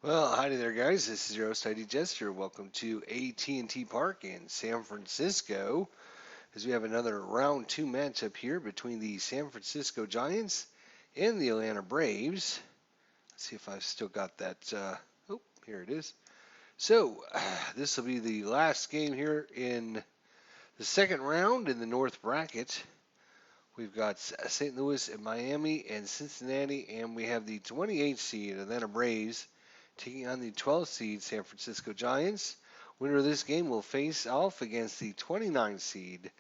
Well, howdy there, guys. This is your host, ID Jester. Welcome to AT&T Park in San Francisco, as we have another round two matchup here between the San Francisco Giants and the Atlanta Braves. Let's see if I've still got that. Oh, here it is. So, this will be the last game here in the second round in the North Bracket. We've got St. Louis and Miami and Cincinnati, and we have the 28th seed Atlanta Braves taking on the 12th seed San Francisco Giants. Winner of this game will face off against the 29th seed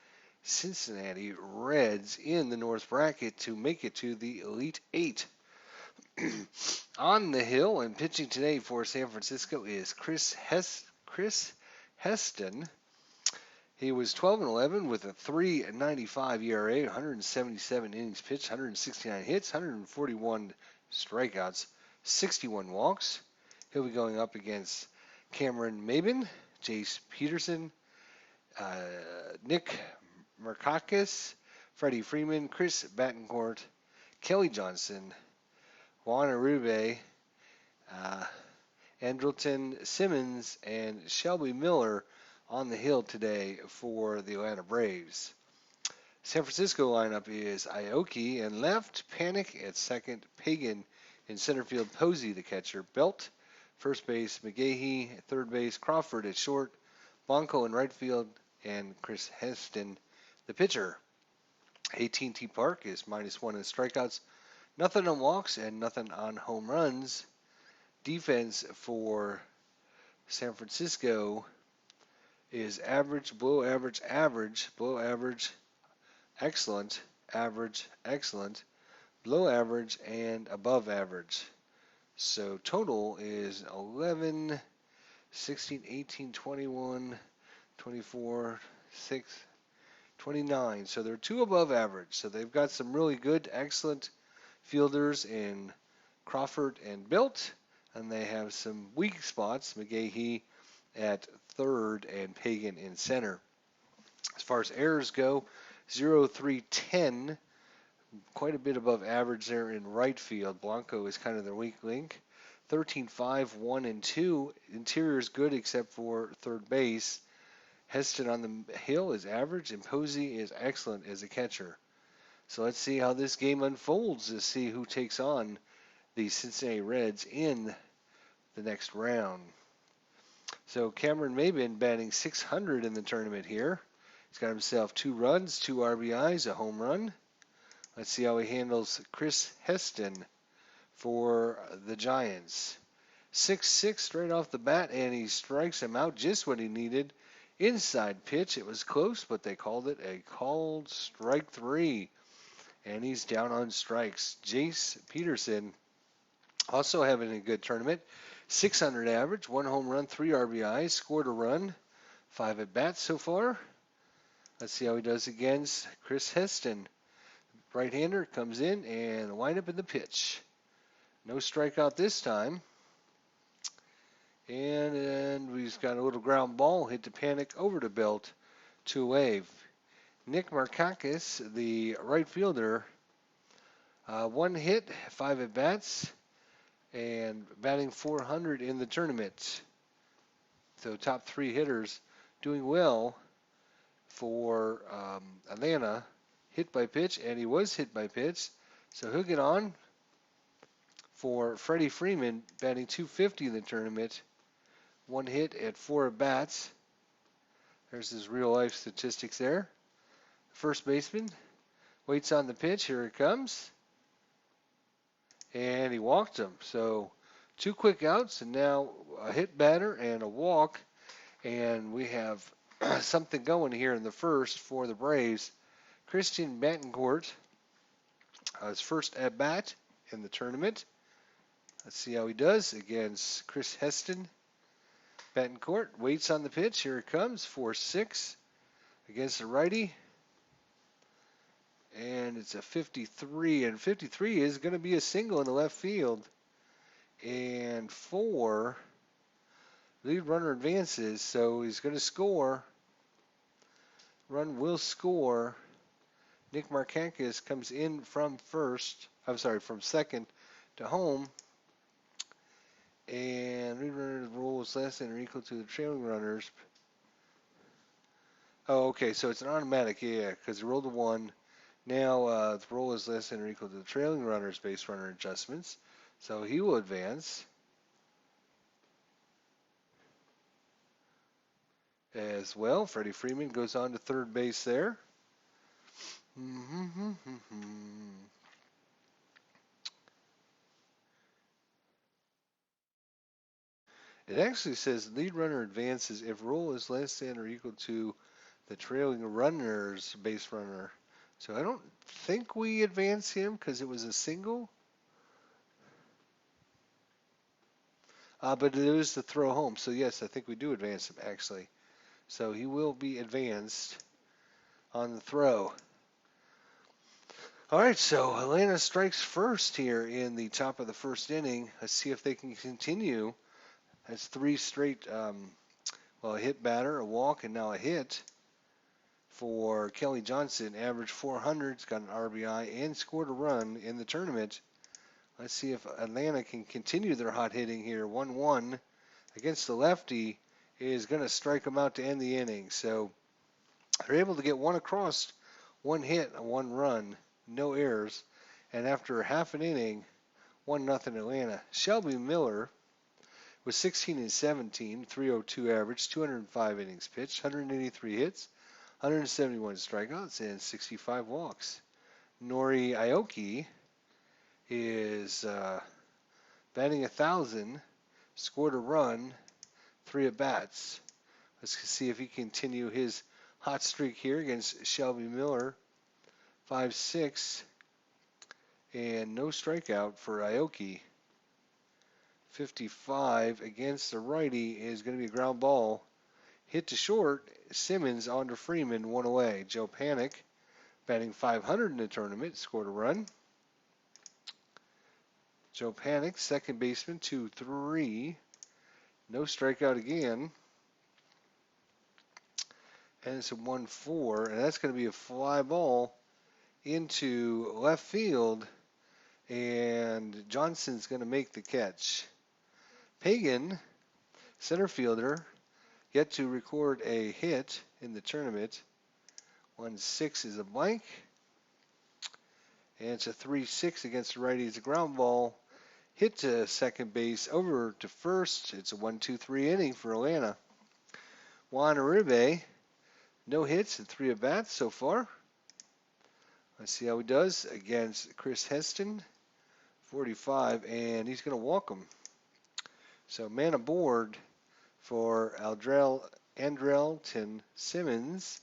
Cincinnati Reds in the North Bracket to make it to the Elite Eight. On the hill and pitching today for San Francisco is Chris Heston. He was 12-11 with a 3.95 ERA, 177 innings pitched, 169 hits, 141 strikeouts, 61 walks. He'll be going up against Cameron Maybin, Jace Peterson, Nick Markakis, Freddie Freeman, Chris Battencourt, Kelly Johnson, Juan Urube, uh, Andrelton Simmons, and Shelby Miller on the hill today for the Atlanta Braves. San Francisco lineup is Aoki in left, Panic at second, Pagan in center field, Posey the catcher, Belt first base, McGahee third base, Crawford at short, Blanco in right field, and Chris Heston the pitcher. AT&T Park is -1 in strikeouts, nothing on walks, and nothing on home runs. Defense for San Francisco is average, below average, average, below average, excellent, average, excellent, below average, and above average. So total is 11, 16, 18, 21, 24, 6, 29. So they're two above average. So they've got some really good, excellent fielders in Crawford and Built, and they have some weak spots, McGahee at third and Pagan in center. As far as errors go, 0, 3, 10, quite a bit above average there in right field. Blanco is kind of their weak link. 13, 5, 1, and 2. Interior is good except for third base. Heston on the hill is average, and Posey is excellent as a catcher. So let's see how this game unfolds to see who takes on the Cincinnati Reds in the next round. So Cameron Maybin batting 600 in the tournament here. He's got himself 2 runs, 2 RBIs, a home run. Let's see how he handles Chris Heston for the Giants. 6-6 straight off the bat, and he strikes him out just what he needed. Inside pitch, it was close, but they called it a called strike 3. And he's down on strikes. Jace Peterson also having a good tournament. 600 average, 1 home run, 3 RBIs, scored a run, 5 at bats so far. Let's see how he does against Chris Heston. Right-hander comes in and wind up in the pitch. No strikeout this time. And we've got a little ground ball hit to Panic over to Belt, 2-away. Nick Markakis, the right fielder, 1 hit, 5 at bats, and batting 400 in the tournament. So top 3 hitters doing well for Atlanta. Hit by pitch, and he was hit by pitch. So he'll get on for Freddie Freeman, batting 250 in the tournament. 1 hit at 4 at bats. There's his real life statistics there. First baseman waits on the pitch. Here it comes. And he walked him. So 2 quick outs, and now a hit batter and a walk. And we have something going here in the first for the Braves. Christian Battencourt, his first at bat in the tournament. Let's see how he does against Chris Heston. Battencourt waits on the pitch. Here it comes. 4-6 against the righty. And it's a 53. And 53 is going to be a single in the left field. And 4. Lead runner advances, so he's going to score. Run will score. Nick Markakis comes in from second to home. And lead runner's roll is less than or equal to the trailing runner's. Oh, okay, so it's an automatic, yeah, because you rolled a 1. Now the roll is less than or equal to the trailing runner's base runner adjustments. So he will advance as well. Freddie Freeman goes on to third base there. It actually says lead runner advances if roll is less than or equal to the trailing runner's base runner. So I don't think we advance him because it was a single. But it is the throw home. So yes, I think we do advance him actually. So he will be advanced on the throw. All right, so Atlanta strikes first here in the top of the first inning. Let's see if they can continue. That's 3 straight, a hit batter, a walk, and now a hit for Kelly Johnson. Averaged 400, he's got an RBI, and scored a run in the tournament. Let's see if Atlanta can continue their hot hitting here. 1-1 against the lefty is going to strike him out to end the inning. So they're able to get one across, 1 hit, 1 run, no errors. And after half an inning, 1-0 Atlanta. Shelby Miller was 16 and 17, 302 average, 205 innings pitched, 183 hits, 171 strikeouts, and 65 walks. Nori Aoki is batting 1,000, scored a run, 3 at bats. Let's see if he can continue his hot streak here against Shelby Miller. 5-6, and no strikeout for Aoki. 55 against the righty is going to be a ground ball. Hit to short, Simmons onto Freeman, 1 away. Joe Panic, batting 500 in the tournament, scored a run. Joe Panic, second baseman, 2-3. No strikeout again. And it's a 1-4, and that's going to be a fly ball into left field, and Johnson's going to make the catch. Pagan, center fielder, yet to record a hit in the tournament. 1-6 is a blank. And it's a 3-6 against the righty. It's a ground ball. Hit to second base, over to first. It's a 1-2-3 inning for Atlanta. Juan Uribe, no hits and 3 at bats so far. Let's see how he does against Chris Heston, 45, and he's going to walk him. So man aboard for Andrelton Simmons.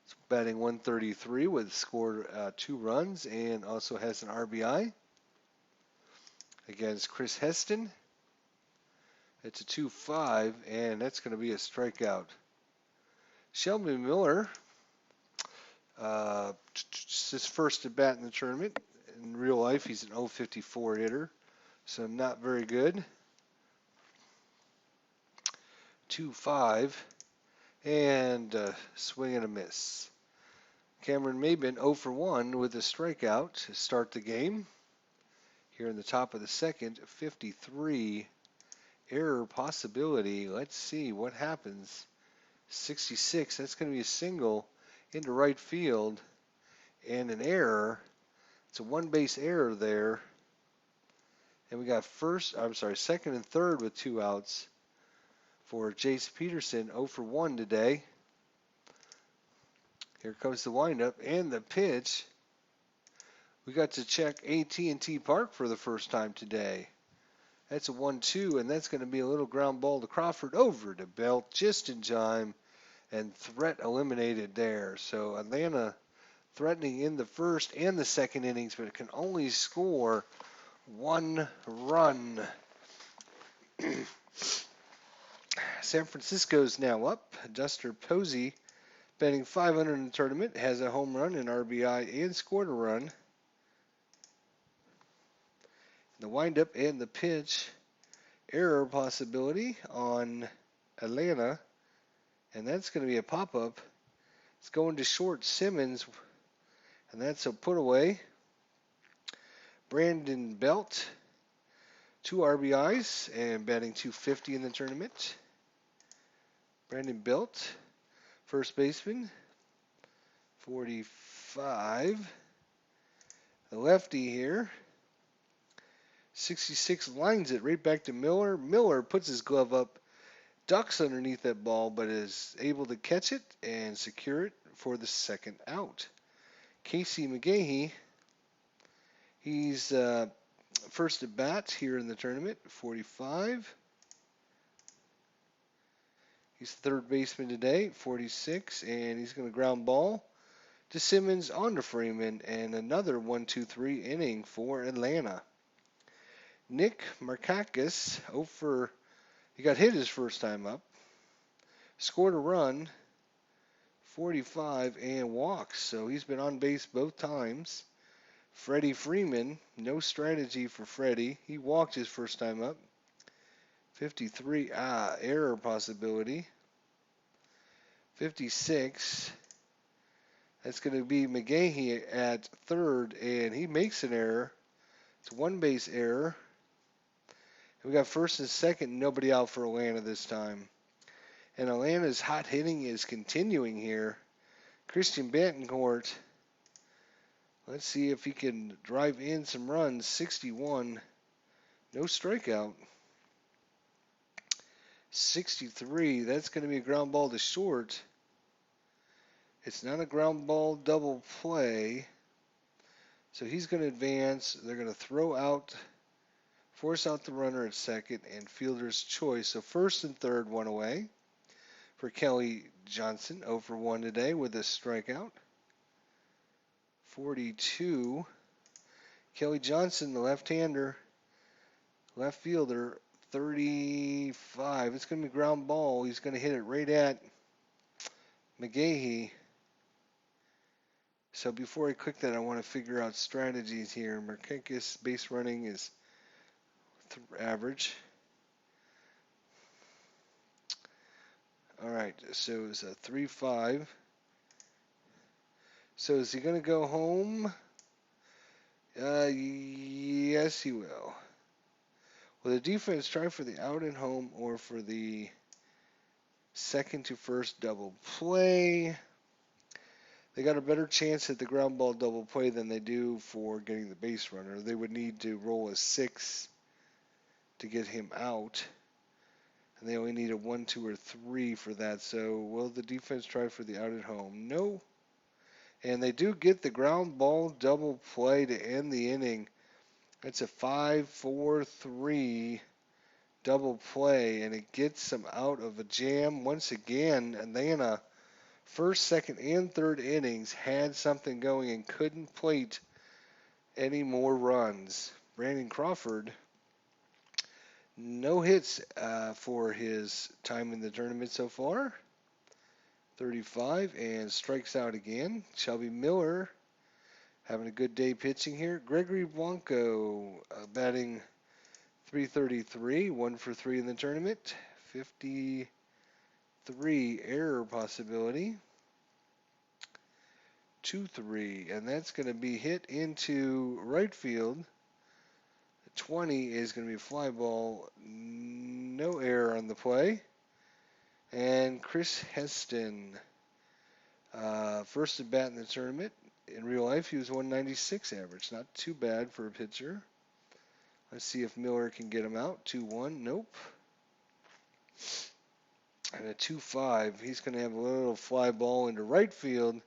He's batting 133 with scored 2 runs and also has an RBI against Chris Heston. It's a 2-5, and that's going to be a strikeout. Shelby Miller, his first at bat in the tournament. In real life, he's an 054 hitter, so not very good. 2-5, and swing and a miss. Cameron Maben 0 for 1 with a strikeout to start the game. Here in the top of the second, 53 error possibility. Let's see what happens. 66, that's going to be a single into right field and an error. It's a 1-base error there. And we got second and third with 2 outs for Jace Peterson, 0 for 1 today. Here comes the windup and the pitch. We got to check AT&T Park for the first time today. That's a 1-2, and that's going to be a little ground ball to Crawford over to Belt just in time, and threat eliminated there. So Atlanta threatening in the first and the second innings, but it can only score 1 run. San Francisco's now up. Duster Posey, batting 500 in the tournament, has a home run, an RBI, and scored a run. The windup and the pitch, error possibility on Atlanta, and that's going to be a pop-up. It's going to short Simmons, and that's a put away. Brandon Belt 2 RBIs and batting .250 in the tournament. Brandon Belt, first baseman, 45. The lefty here, 66, lines it right back to Miller. Miller puts his glove up, ducks underneath that ball, but is able to catch it and secure it for the second out. Casey McGahee, he's first at bat here in the tournament, 45. He's third baseman today, 46, and he's going to ground ball to Simmons on to Freeman, and another 1-2-3 inning for Atlanta. Nick Markakis, he got hit his first time up, scored a run, 45, and walks, so he's been on base both times. Freddie Freeman, no strategy for Freddie. He walked his first time up. 53, error possibility. 56, that's going to be McGahee at third, and he makes an error. It's one base error. And we got first and second, nobody out for Atlanta this time. And Atlanta's hot hitting is continuing here. Christian Betancourt, let's see if he can drive in some runs. 61, no strikeout. 63, that's going to be a ground ball to short. It's not a ground ball double play. So he's going to advance. They're going to force out the runner at second, and fielder's choice. So first and third, one away for Kelly Johnson, 0 for 1 today with a strikeout. 42, Kelly Johnson, the left-hander, left fielder, 35. It's going to be ground ball. He's going to hit it right at McGahee. So before I click that, I want to figure out strategies here. Markakis base running is average. All right, so it's a 3-5. So is he going to go home? Yes, he will. Will the defense try for the out and home or for the second to first double play? They got a better chance at the ground ball double play than they do for getting the base runner. They would need to roll a 6 to get him out. And they only need a 1, 2, or 3 for that. So will the defense try for the out at home? No. And they do get the ground ball double play to end the inning. It's a 5-4-3 double play, and it gets them out of a jam. Once again, Atlanta, first, second, and third innings had something going and couldn't plate any more runs. Brandon Crawford, no hits for his time in the tournament so far. 35, and strikes out again. Shelby Miller having a good day pitching here. Gregory Blanco batting .333, 1 for 3 in the tournament. 53 error possibility. 2-3, and that's going to be hit into right field. 20 is going to be a fly ball. No error on the play. And Chris Heston, first at bat in the tournament. In real life, he was 196 average. Not too bad for a pitcher. Let's see if Miller can get him out. 2-1. Nope. And a 2-5. He's going to have a little fly ball into right field.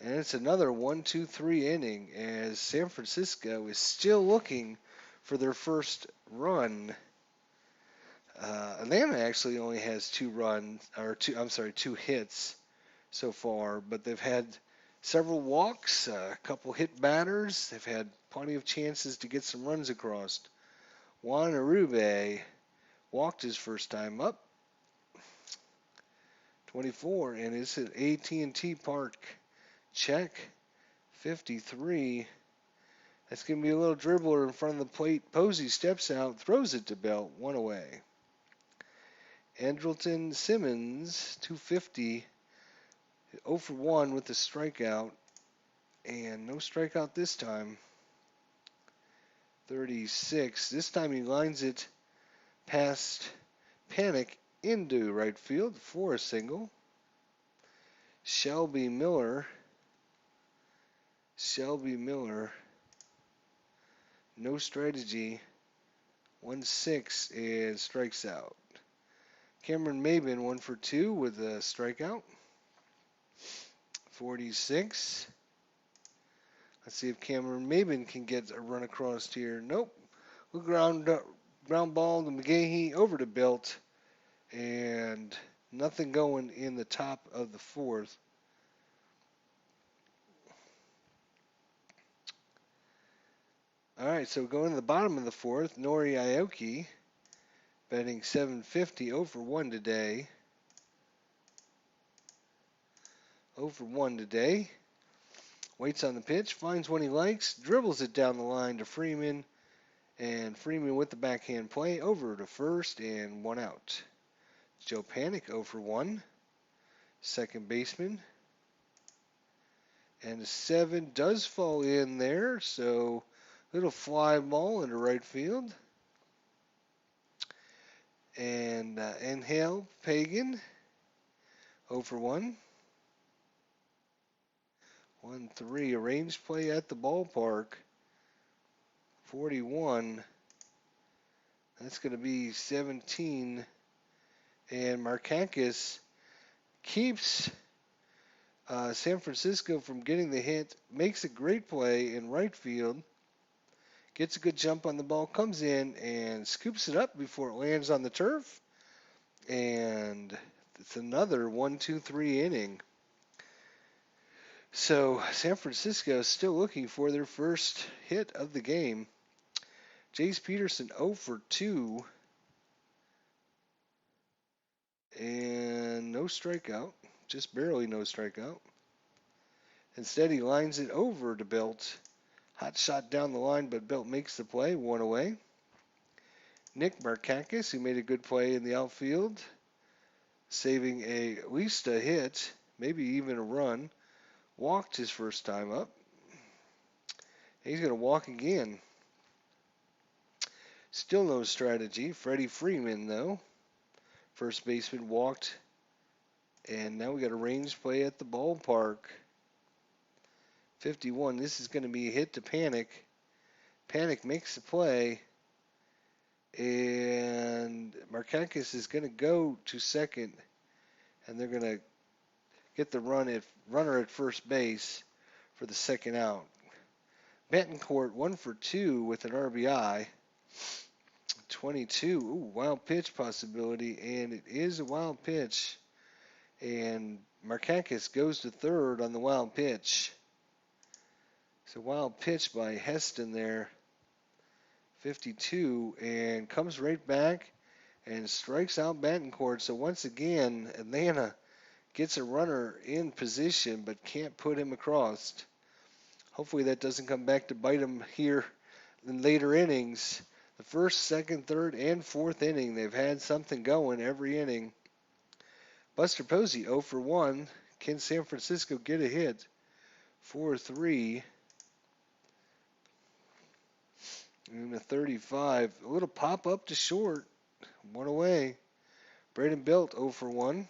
And it's another 1-2-3 inning as San Francisco is still looking for their first run. Atlanta actually only has 2 hits so far, but they've had several walks, a couple hit batters. They've had plenty of chances to get some runs across. Juan Urube walked his first time up. 24, and it's at AT&T Park. Check. 53. That's going to be a little dribbler in front of the plate. Posey steps out, throws it to Belt, 1 away. Andrelton Simmons, 250, 0 for 1 with the strikeout, and no strikeout this time. 36. This time he lines it past Panic into right field for a single. Shelby Miller. No strategy. 1-6 and strikes out. Cameron Maben 1 for 2 with a strikeout. 46. Let's see if Cameron Maben can get a run across here. Nope. We'll ground ball to McGahee over to Belt, and nothing going in the top of the fourth. All right, so going to the bottom of the fourth, Nori Aoki betting 750, 0 for 1 today. 0 for 1 today. Waits on the pitch, finds one he likes, dribbles it down the line to Freeman, and Freeman with the backhand play over to first and 1 out. Joe Panic 0 for 1, second baseman. And a 7 does fall in there, so little fly ball into right field. And Angel Pagan 0 for 1. 1-3, a range play at the ballpark. 41. That's going to be 17. And Markakis keeps San Francisco from getting the hit. Makes a great play in right field. Gets a good jump on the ball. Comes in and scoops it up before it lands on the turf. And it's another 1-2-3 inning. So San Francisco is still looking for their first hit of the game. Jace Peterson 0 for 2. And no strikeout. Just barely no strikeout. Instead, he lines it over to Belt. Hot shot down the line, but Belt makes the play. 1 away. Nick Markakis, who made a good play in the outfield, saving at least a hit, maybe even a run. Walked his first time up. He's going to walk again. Still no strategy. Freddie Freeman, though. First baseman walked. And now we got a range play at the ballpark. 51. This is going to be a hit to Panic. Panic makes the play. And Markakis is going to go to second. And they're going to get the runner at first base for the second out. Betancourt 1 for 2 with an RBI. 22. Ooh, wild pitch possibility, and it is a wild pitch. And Markakis goes to third on the wild pitch. It's a wild pitch by Heston there. 52, and comes right back and strikes out Betancourt. So once again, Atlanta gets a runner in position but can't put him across. Hopefully that doesn't come back to bite him here in later innings. The first, second, third, and fourth inning, they've had something going every inning. Buster Posey 0 for 1. Can San Francisco get a hit? 4-3. And a 35. A little pop up to short. 1 away. Braden Belt 0 for 1.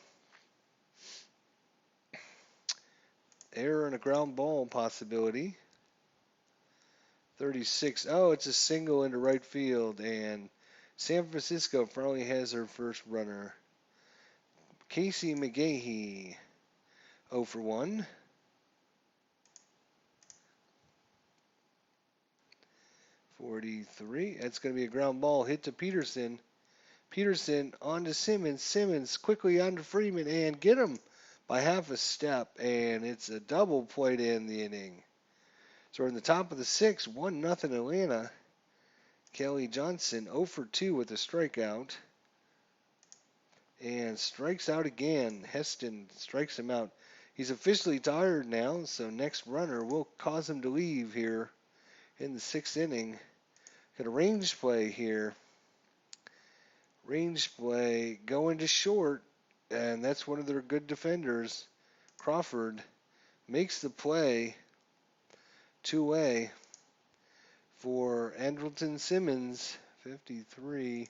Error and a ground ball possibility. 36. Oh, it's a single into right field. And San Francisco finally has their first runner. Casey McGahee 0 for 1. 43. That's going to be a ground ball hit to Peterson. Peterson on to Simmons. Simmons quickly on to Freeman and get him by half a step. And it's a double play to end the inning. So we're in the top of the sixth. 1-0 Atlanta. Kelly Johnson 0 for 2 with a strikeout. And strikes out again. Heston strikes him out. He's officially tired now, so next runner will cause him to leave here in the sixth inning. Got a range play here. Range play going to short, and that's one of their good defenders. Crawford makes the play. 2-way. For Andrelton Simmons, 53.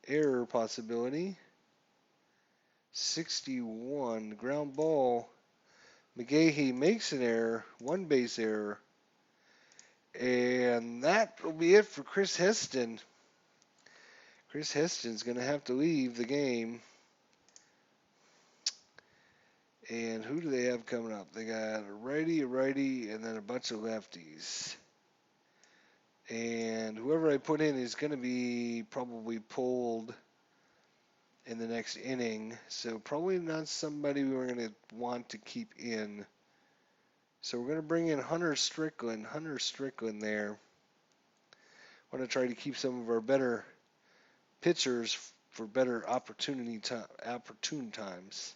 Error possibility. 61. Ground ball. McGahee makes an error. One base error. And that will be it for Chris Heston. Chris Heston's going to have to leave the game. And who do they have coming up? They got a righty, and then a bunch of lefties. And whoever I put in is going to be probably pulled in the next inning. So probably not somebody we're going to want to keep in. So we're going to bring in Hunter Strickland. Hunter Strickland there. Want to try to keep some of our better pitchers for better opportune times.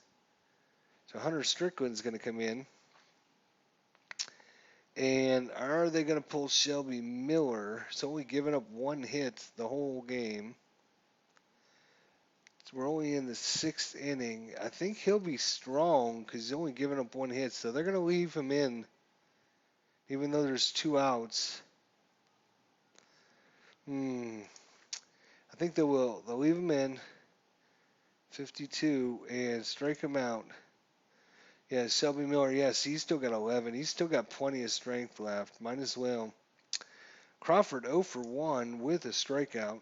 So Hunter Strickland's going to come in. And are they going to pull Shelby Miller? He's only given up one hit the whole game. So we're only in the 6th inning. I think he'll be strong because he's only given up one hit. So they're going to leave him in, even though there's 2 outs. I think they will. They'll leave him in, 52, and strike him out. Yeah, Shelby Miller, yes, he's still got 11. He's still got plenty of strength left. Might as well. Crawford 0 for 1 with a strikeout.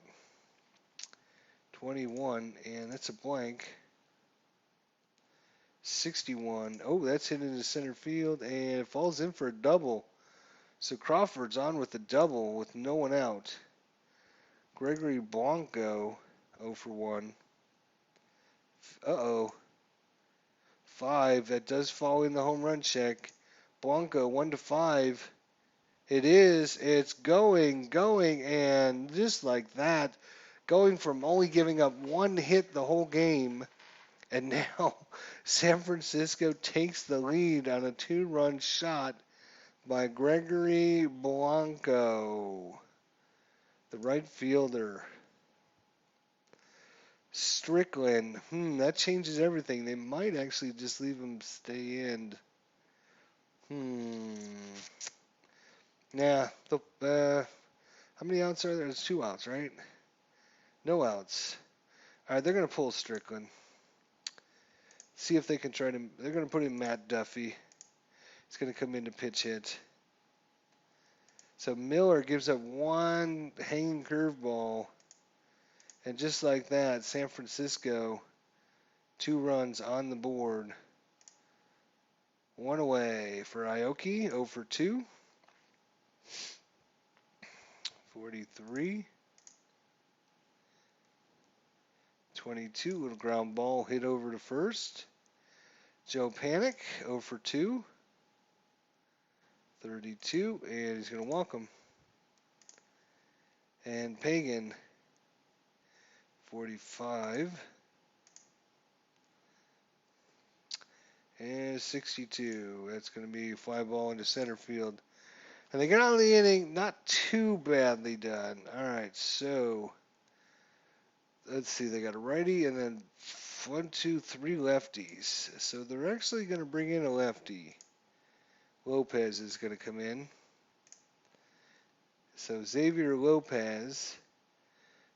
21, and that's a blank. 61. Oh, that's hit into center field, and it falls in for a double. So Crawford's on with a double with no one out. Gregory Blanco 0 for 1. Uh-oh. 5. That does fall in the home run check. Blanco 1 to 5. It is. It's going, and just like that, going from only giving up one hit the whole game, and now San Francisco takes the lead on a 2-run shot by Gregory Blanco, the right fielder. Strickland, that changes everything. They might actually just leave him stay in. Yeah. How many outs are there? There's 2 outs, right? No outs. All right, they're going to pull Strickland. See if they can try to. They're going to put in Matt Duffy. He's going to come in to pitch hit. So Miller gives up one hanging curveball. And just like that, San Francisco, 2 runs on the board. 1 away for Aoki, 0 for 2. 43. 22, little ground ball hit over to first. Joe Panic, 0 for 2. 32, and he's going to walk him. And Pagan, 45. And 62. That's going to be a fly ball into center field. And they get out of the inning, not too badly done. All right, so let's see. They got a righty and then 1, 2, 3 lefties. So they're actually going to bring in a lefty. Lopez is going to come in. So Xavier Lopez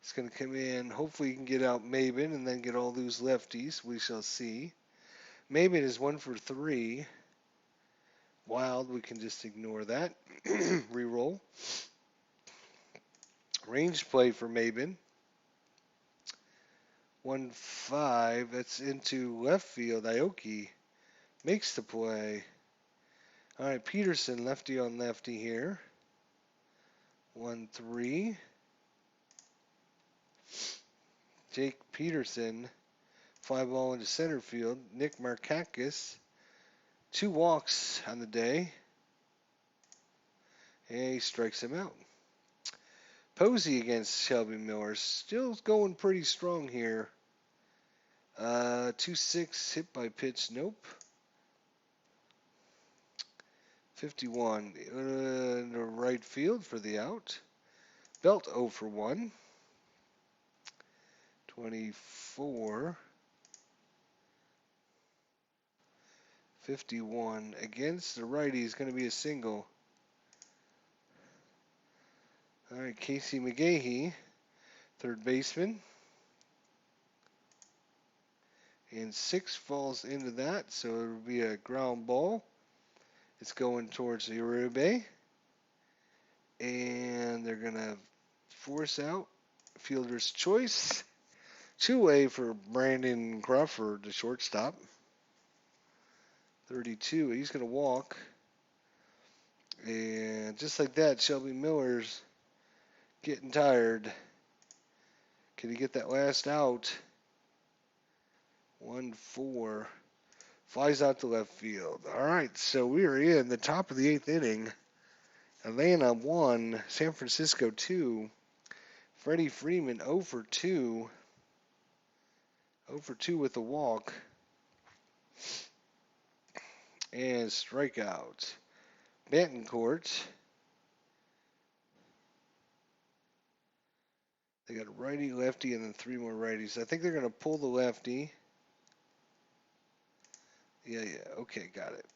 is going to come in. Hopefully he can get out Maben and then get all those lefties. We shall see. Maben is 1 for 3. Wild, we can just ignore that. Reroll. Range play for Maben. 1-5. That's into left field. Aoki makes the play. All right, Peterson, lefty on lefty here. 1-3. Jake Peterson, fly ball into center field. Nick Markakis, 2 walks on the day. And he strikes him out. Posey against Shelby Miller. Still going pretty strong here. 2-6 hit by pitch. Nope. 51 in the right field for the out. Belt 0 for 1. 24. 51 against the righty is going to be a single. All right, Casey McGahee, third baseman. And 6 falls into that, so it'll be a ground ball. It's going towards Uribe. And they're going to force out fielder's choice. Two-way for Brandon Crawford, the shortstop. 32. He's going to walk. And just like that, Shelby Miller's getting tired. Can he get that last out? 1-4. Flies out to left field. All right, so we are in the top of the 8th inning. Atlanta 1, San Francisco 2. Freddie Freeman 0 for 2. 0 for 2 with a walk. And strikeout. Bantencourt. They got a righty, lefty, and then 3 more righties. I think they're going to pull the lefty. Yeah, okay, got it.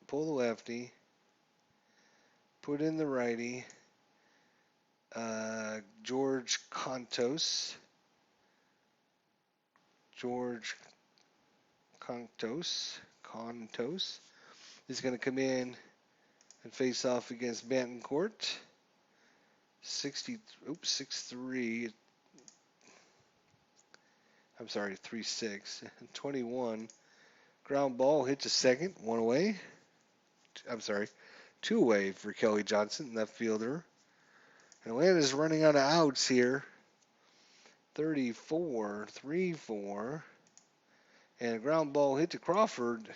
Pull the lefty. Put in the righty. George Contos. George Contos is going to come in and face off against Bantencourt. 6'3". I'm sorry, 3'6". 21. Ground ball hit to second, 1 away. I'm sorry, 2 away for Kelly Johnson, left fielder. Atlanta's running out of outs here. 34, 3-4. And a ground ball hit to Crawford.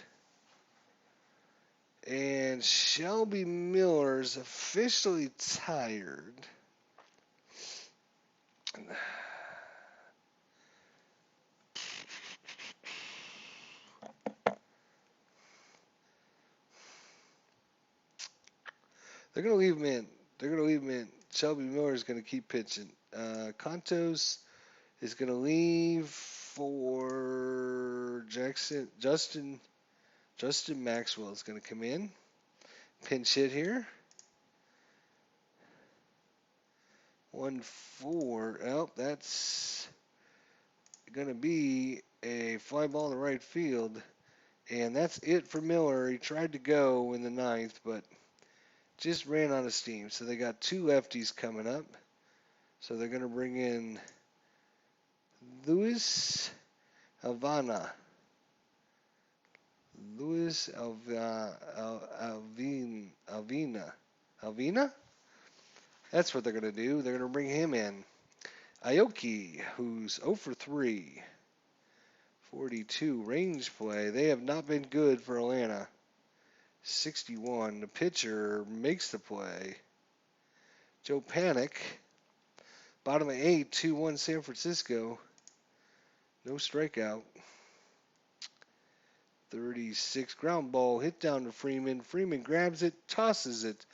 And Shelby Miller's officially tired. They're going to leave him in. Shelby Miller is going to keep pitching. Contos is going to leave for Justin Maxwell is going to come in. Pinch hit here. 1-4. Oh, that's going to be a fly ball in the right field. And that's it for Miller. He tried to go in the 9th, but just ran out of steam. So they got 2 lefties coming up. So they're going to bring in Luis Alvina. Alvina? That's what they're going to do. They're going to bring him in. Aoki, who's 0 for 3. 42 range play. They have not been good for Atlanta. 61. The pitcher makes the play. Joe Panic. Bottom of 8, 2-1 San Francisco. No strikeout. 36. Ground ball hit down to Freeman. Freeman grabs it, tosses it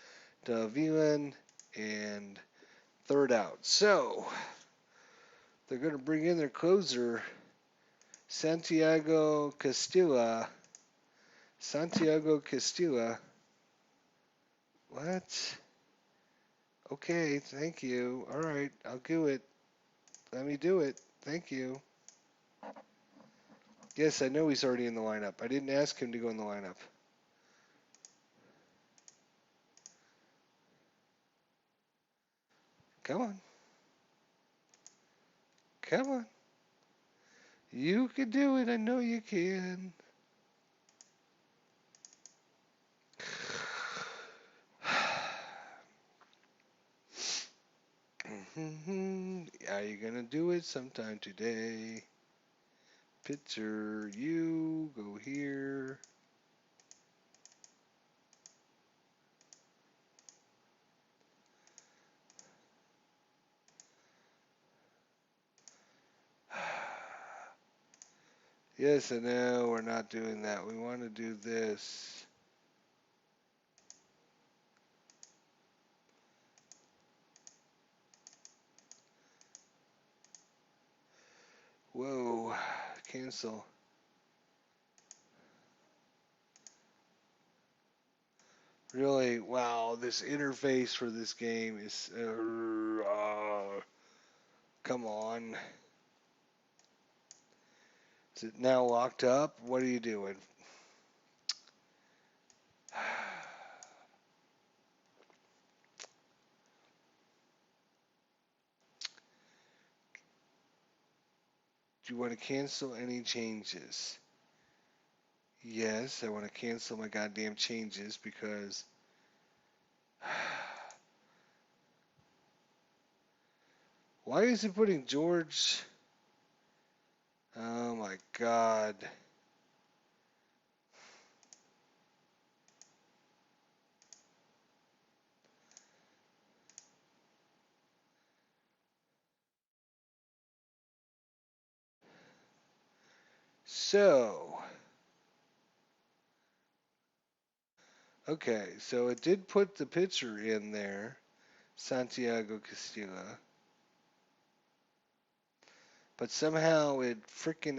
to Villain, and third out. So they're going to bring in their closer, Santiago Castilla. What? Okay, thank you. All right, I'll do it. Let me do it. Thank you. Yes, I know he's already in the lineup. I didn't ask him to go in the lineup. Come on. Come on. You can do it. I know you can. Are you going to do it sometime today? Pitcher, you go here. Yes, I know we're not doing that. We want to do this. Whoa, cancel. Really, wow, this interface for this game is. Come on. Is it now locked up? What are you doing? Do you want to cancel any changes? Yes, I want to cancel my goddamn changes because. Why is it putting George? Oh my god. So, okay, so it did put the pitcher in there, Santiago Castilla, but somehow it freaking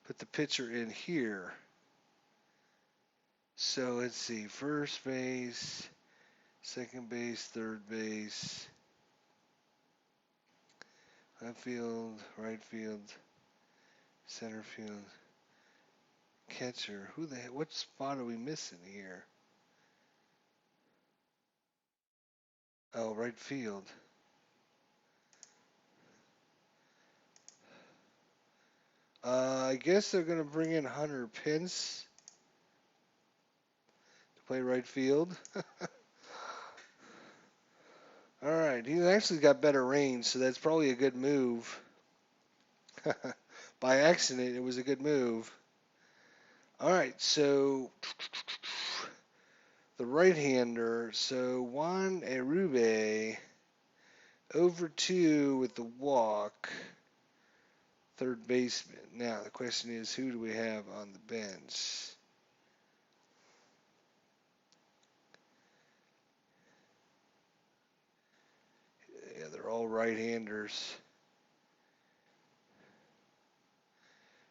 put the pitcher in here. So let's see, first base, second base, third base, left field, right field, center field, catcher. Who the heck? What spot are we missing here? Oh, right field. I guess they're gonna bring in Hunter Pence to play right field. All right, he's actually got better range, so that's probably a good move. By accident, it was a good move. All right, so the right-hander, so Juan Arube over 2 with the walk, third baseman. Now the question is, who do we have on the bench? Yeah, they're all right-handers,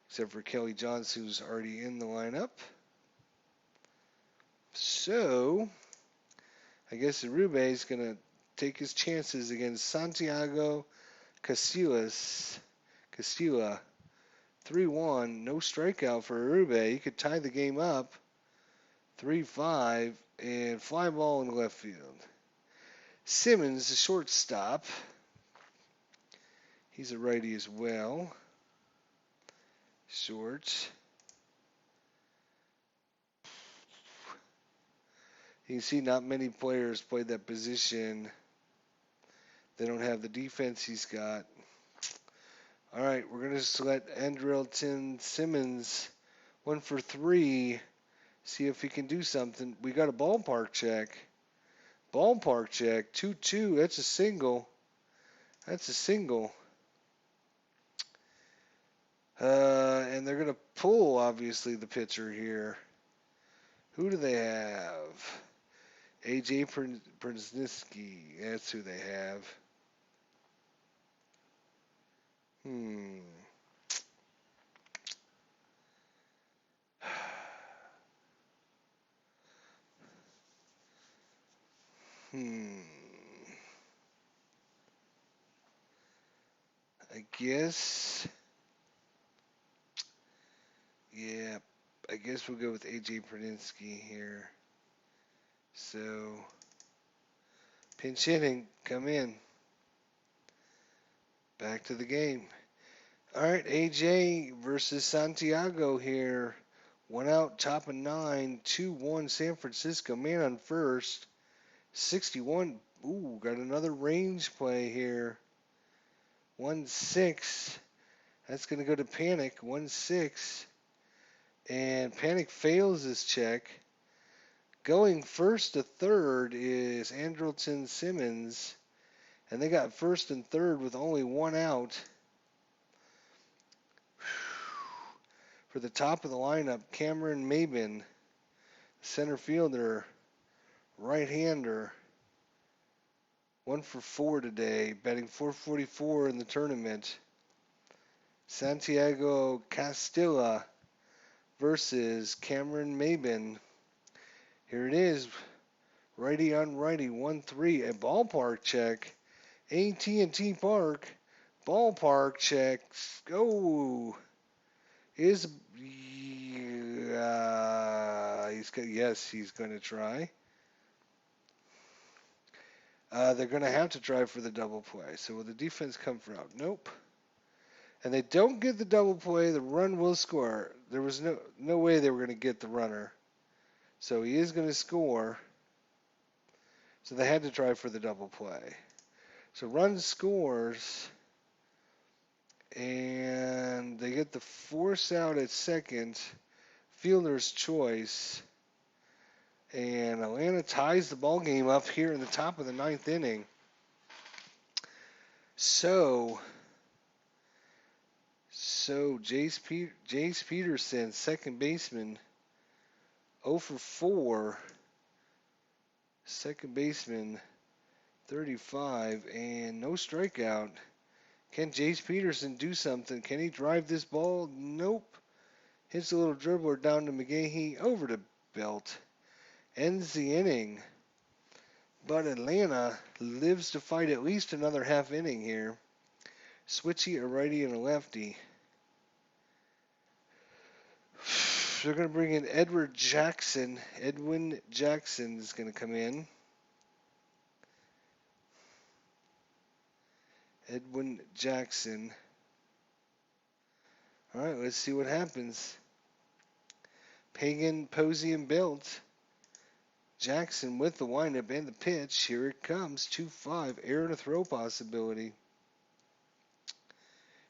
except for Kelly Johnson, who's already in the lineup. So I guess Arube is going to take his chances against Santiago Casillas. Castilla, 3-1, no strikeout for Arube. He could tie the game up, 3-5, and fly ball in left field. Simmons, the shortstop. He's a righty as well. Short. You can see not many players play that position. They don't have the defense he's got. All right, we're going to select Andrelton Simmons, 1 for 3. See if he can do something. We got a ballpark check. Ballpark check, 2-2. That's a single. That's a single. And they're going to pull, obviously, the pitcher here. Who do they have? A.J. Prnsniski. That's who they have. Hmm. Hmm. I guess. Yeah. I guess we'll go with A.J. Prnsniski here. So, pinch hitting, come in. Back to the game. All right, AJ versus Santiago here. 1 out, top of 9, 2-1 San Francisco. Man on first. 61. Ooh, got another range play here. 1-6. That's going to go to Panic. 1-6. And Panic fails his check. Going first to third is Andrelton Simmons. And they got first and third with only 1 out. For the top of the lineup, Cameron Maben, center fielder, right-hander, 1 for 4 today, batting .444 in the tournament. Santiago Castilla, versus Cameron Maben. Here it is. Righty on righty, 1-3. A ballpark check. AT&T Park. Ballpark check. Go. Is he's going to try. They're going to have to try for the double play. So will the defense come for out? Nope. And they don't get the double play, the run will score. There was no way they were going to get the runner. So he is going to score. So they had to try for the double play. So run scores, and they get the force out at second, fielder's choice, and Atlanta ties the ball game up here in the top of the ninth inning. So Jace Peterson, second baseman, 0 for 4. Second baseman, 35, and no strikeout. Can Jace Peterson do something? Can he drive this ball? Nope. Hits a little dribbler down to McGahee, over to Belt. Ends the inning. But Atlanta lives to fight at least another half inning here. Switchy, a righty, and a lefty. They're going to bring in Edwin Jackson. Edwin Jackson is going to come in. Edwin Jackson. All right, let's see what happens. Pagan, Posey, and Belt. Jackson with the windup and the pitch. Here it comes. 2-5. Air to throw possibility.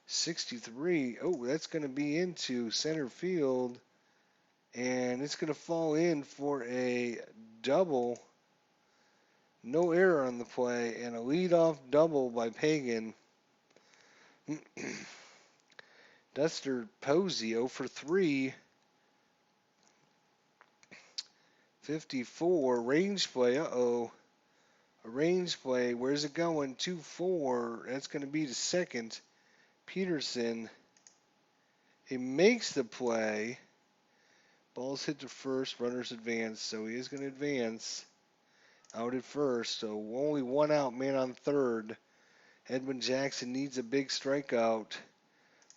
63. Oh, that's going to be into center field. And it's going to fall in for a double. No error on the play. And a leadoff double by Pagan. Duster Posey 0 for 3. 54. Range play. Uh-oh. A range play. Where's it going? 2-4. That's going to be to second. Peterson. He makes the play. Ball's hit to first. Runners advance. So he is going to advance. Out at first. So only one out. Man on third. Edwin Jackson needs a big strikeout.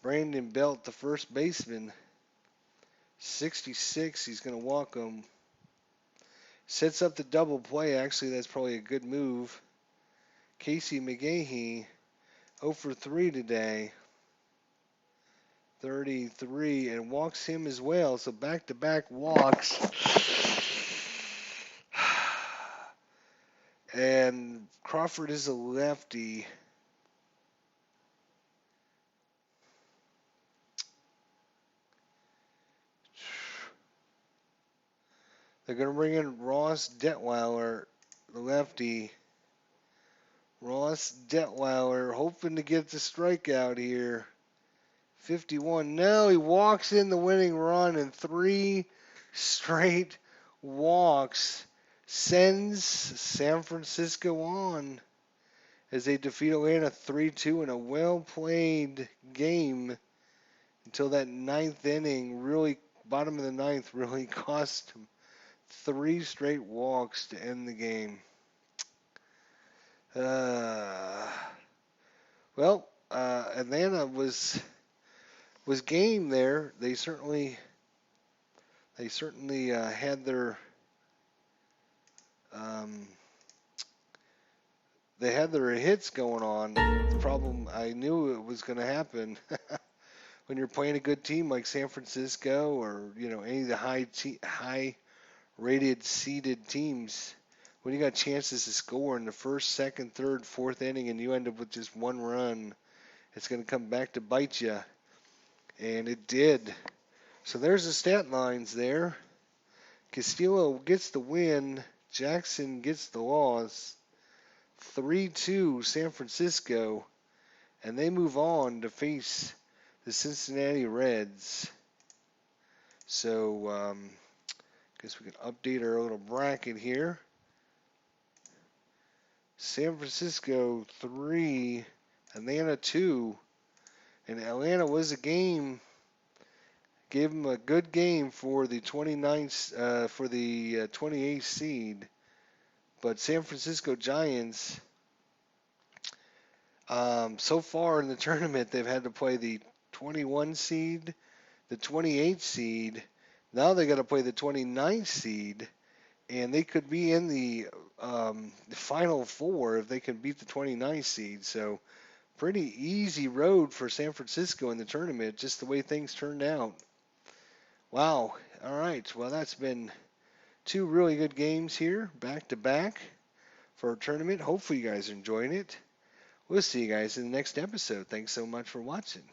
Brandon Belt, the first baseman. 66. He's going to walk him. Sets up the double play. Actually, that's probably a good move. Casey McGahee, 0 for 3 today. 33, and walks him as well. So back-to-back walks. And Crawford is a lefty. They're going to bring in Ross Detweiler, the lefty. Ross Detweiler hoping to get the strikeout here. 51. No, he walks in the winning run, and 3 straight walks sends San Francisco on as they defeat Atlanta 3-2 in a well-played game until that ninth inning, really, bottom of the ninth, really cost them 3 straight walks to end the game. Atlanta was game there. They certainly had their hits going on. The problem, I knew it was going to happen when you're playing a good team like San Francisco or any of the high rated seeded teams. When you got chances to score in the first, second, third, fourth inning, and you end up with just 1 run, it's going to come back to bite you. And it did. So there's the stat lines there. Castillo gets the win. Jackson gets the loss. 3-2 San Francisco. And they move on to face the Cincinnati Reds. So, guess we can update our little bracket here. San Francisco 3, Atlanta 2. And Atlanta was a game gave them a good game for the 28th seed. But San Francisco Giants, so far in the tournament, they've had to play the 21 seed, the 28th seed. Now they got to play the 29th seed, and they could be in the final four if they can beat the 29th seed. So pretty easy road for San Francisco in the tournament, just the way things turned out. Wow. All right. Well, that's been two really good games here, back to back, for our tournament. Hopefully, you guys are enjoying it. We'll see you guys in the next episode. Thanks so much for watching.